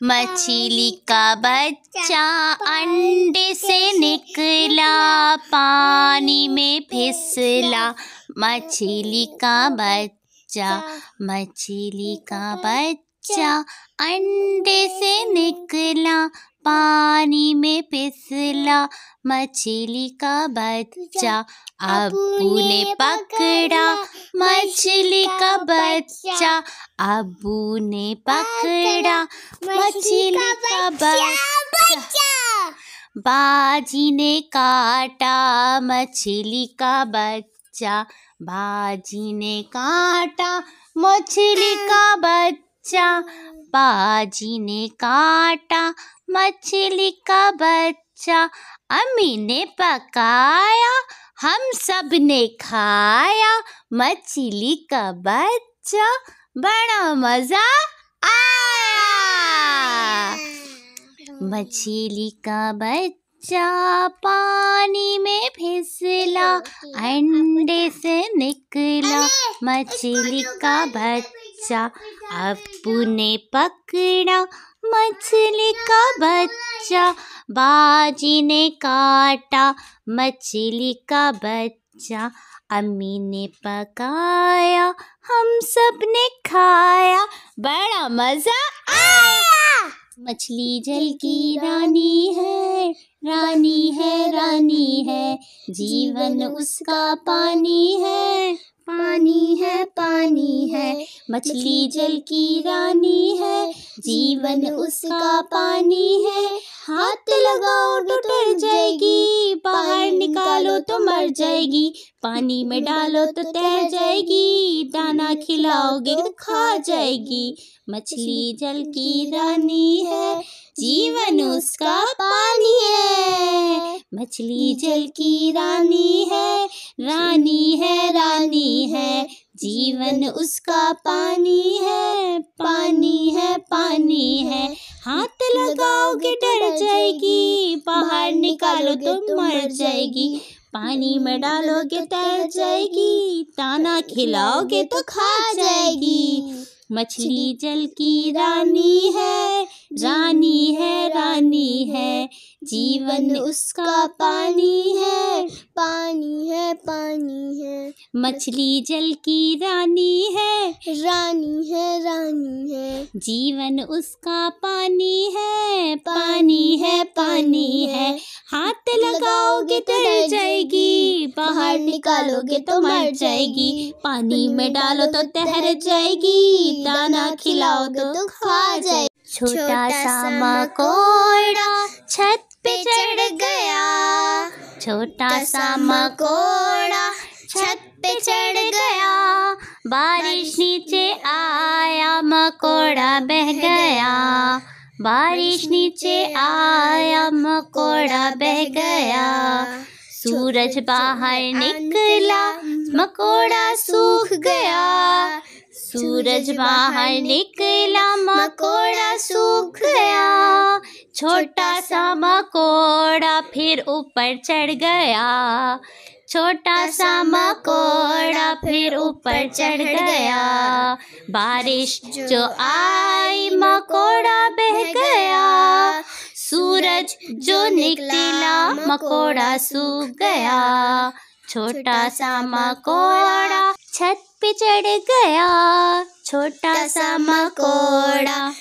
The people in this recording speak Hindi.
मछली का बच्चा अंडे से निकला, पानी में फिसला। मछली का बच्चा, मछली का बच्चा अंडे से निकला, पानी में फिसला। मछली का बच्चा, अब्बू ने पकड़ा मछली का बच्चा, अब्बू ने पकड़ा मछली का बच्चा। बाजी ने काटा मछली का बच्चा, बाजी ने काटा मछली का बच्चा, बाजी ने काटा मछली का बच्चा। अम्मी ने पकाया, हम सब ने खाया मछली का बच्चा, बड़ा मजा आया। मछली का बच्चा पानी में फिसला, अंडे से निकला। मछली का बच्चा, अब्बू ने पकड़ा मछली का बच्चा, बाजी ने काटा मछली का बच्चा। अम्मी ने पकाया, हम सब ने खाया, बड़ा मजा आया। मछली जल की रानी है, रानी है, रानी है, जीवन उसका पानी है, पानी है, पानी है। मछली जल की रानी है, जीवन उसका पानी है। हाथ लगाओ तो डर जाएगी, बाहर निकालो तो मर जाएगी, पानी में डालो तो तैर जाएगी, दाना खिलाओगे तो खा जाएगी। मछली जल की रानी है, जीवन उसका पानी है। मछली जल की रानी है, रानी है, रानी है, जीवन उसका पानी है, पानी है, पानी है। हाथ लगाओगे डर जाएगी, बाहर निकालो तो मर जाएगी, पानी में डालोगे तैर जाएगी, दाना खिलाओगे तो खा जाएगी। मछली जल की रानी है, रानी है, रानी है, जीवन उसका पानी है, पानी है, पानी है। मछली जल की रानी है, रानी है, रानी है, जीवन उसका पानी है, पानी है, पानी है। हाथ लगाओगे तो डर जाएगी, बाहर निकालोगे तो मर जाएगी, पानी में डालो तो तैर जाएगी, दाना खिलाओ तो खा जाएगी। छोटा सा मकोड़ा छत पे चढ़ गया, छोटा सा मकोड़ा छत पे चढ़ गया। बारिश नीचे आया, मकोड़ा बह गया, बारिश नीचे आया, मकोड़ा बह गया। सूरज बाहर निकला, मकोड़ा सूख गया, सूरज बाहर निकला, मकोड़ा सूख गया। छोटा सा मकोड़ा फिर ऊपर चढ़ गया, छोटा सा मकोड़ा फिर ऊपर चढ़ गया। बारिश जो आई, मकोड़ा बह गया, सूरज जो निकला, मकोड़ा सूख गया। छोटा सा मकोड़ा छत पे चढ़ गया, छोटा सा मकोड़ा।